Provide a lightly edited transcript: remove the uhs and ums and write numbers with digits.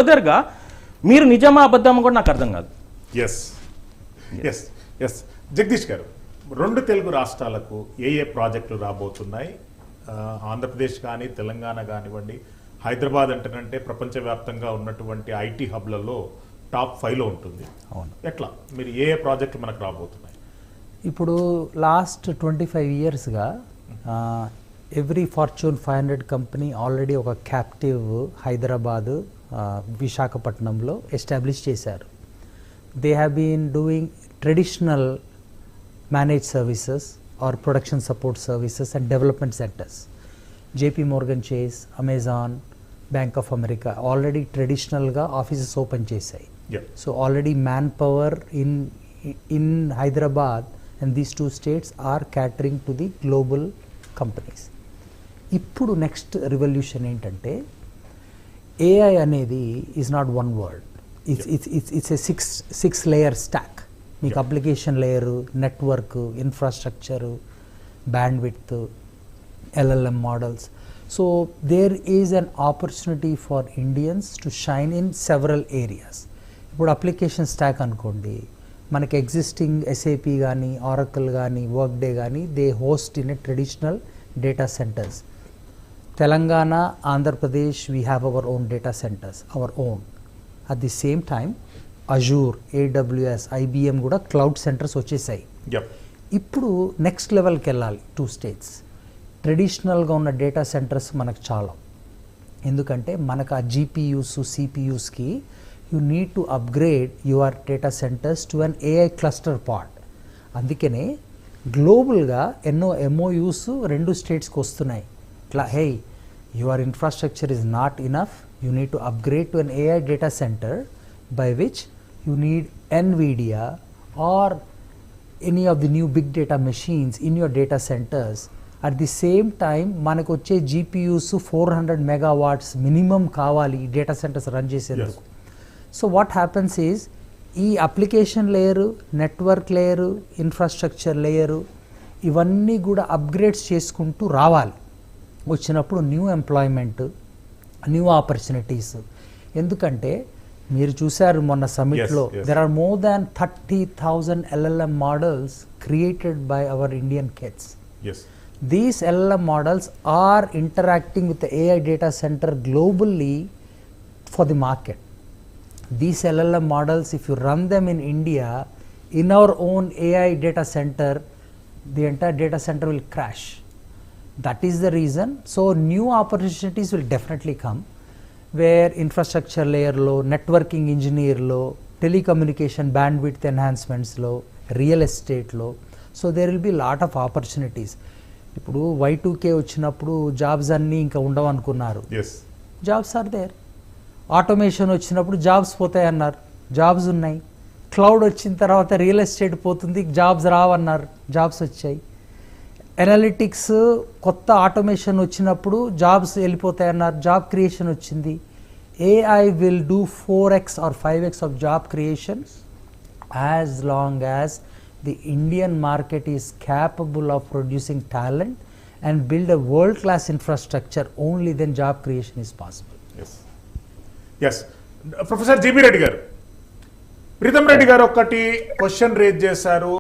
ఫర్దర్గా మీరు నిజమా అబద్ధమా కూడా నాకు అర్థం కాదు. ఎస్ ఎస్ ఎస్ జగదీష్ గారు, 2 తెలుగు రాష్ట్రాలకు ఏ ప్రాజెక్టులు రాబోతున్నాయి? ఆంధ్రప్రదేశ్ కానీ తెలంగాణ కానివ్వండి, హైదరాబాద్ అంటేనంటే ప్రపంచవ్యాప్తంగా ఉన్నటువంటి ఐటీ హబ్లలో టాప్ 5లో ఉంటుంది. అవును. ఎట్లా మీరు ఏ ప్రాజెక్టులు మనకు రాబోతున్నాయి? ఇప్పుడు లాస్ట్ 25 ఇయర్స్గా ఎవ్రీ ఫార్చ్యూన్ 500 కంపెనీ ఆల్రెడీ ఒక క్యాప్టివ్ హైదరాబాద్, విశాఖపట్నంలో ఎస్టాబ్లిష్ చేశారు. They have been doing traditional managed services or production support services and development centers. JP Morgan Chase, Amazon, Bank of America already traditional ga offices open chesayi. So already manpower in Hyderabad and these 2 states are catering to the global companies. Ippudu next revolution entante AI anedi is not one word. It's a six layer stack. మీకు application layer, network, infrastructure, bandwidth, LLM models. So there is an opportunity for Indians to shine in several areas. ఇప్పుడు application stack అనుకోండి, మనకి existing SAP కానీ, Oracle కానీ, Workday కానీ they host in a traditional data centers. Telangana, Andhra Pradesh, we have our own data centers, our own. At the same time Azure, AWS, IBM కూడా cloud centers వచ్చేసాయి. ఇప్పుడు next లెవెల్కి వెళ్ళాలి. 2 స్టేట్స్ ట్రెడిషనల్గా ఉన్న డేటా సెంటర్స్ మనకు చాలా, ఎందుకంటే మనకు ఆ GPUs, CPUsకి you need to upgrade your data centers to an AI cluster pod. అందుకనే గ్లోబల్గా ఎన్నో MOUs 2 స్టేట్స్కి వస్తున్నాయి. ఇట్లా hey, your infrastructure is not enough, you need to upgrade to an AI data center by which you need NVIDIA or any of the new big data machines in your data centers. At the same time manaku వచ్చే GPUs 400 megawatts minimum కావాలి data centers run చేసేందుకు. So what happens is ఈ application layer, network layer, infrastructure layer ఇవన్నీ కూడా upgrades చేసుకుంటూ రావాలి. వచ్చినప్పుడు new employment, new opportunities. ఎందుకంటే మీరు చూశారు మొన్న సమిట్లో there are more than 30,000 LLM models created by our Indian kids. These LLM models are interacting with AI data center globally for the market. These LLM models if you run them in India in our own AI data center, the entire data center will crash. That is the reason. So new opportunities will definitely come, where infrastructure లేయర్లో, networking ఇంజనీర్లో, telecommunication bandwidth ఎన్హాన్స్మెంట్స్లో, real ఎస్టేట్లో. So there will be lot of opportunities. ఇప్పుడు Y2K వచ్చినప్పుడు jobs అన్నీ ఇంకా ఉండవు అనుకున్నారు. Jobs are there. ఆటోమేషన్ వచ్చినప్పుడు జాబ్స్ పోతాయి అన్నారు, జాబ్స్ ఉన్నాయి. క్లౌడ్ వచ్చిన తర్వాత రియల్ ఎస్టేట్ పోతుంది, జాబ్స్ రావన్నారు, జాబ్స్ వచ్చాయి. ఎనాలిటిక్స్, కొత్త ఆటోమేషన్ వచ్చినప్పుడు జాబ్స్ వెళ్ళిపోతాయన్నారు, జాబ్ క్రియేషన్ వచ్చింది. AI will do 4x or 5x of job creation as long as the Indian market is capable of producing talent and build a world-class infrastructure. Only then job creation is possible. Yes. Professor G.B. Reddy garu, Pritham Reddy garu ఒకటి question raise చేశారు.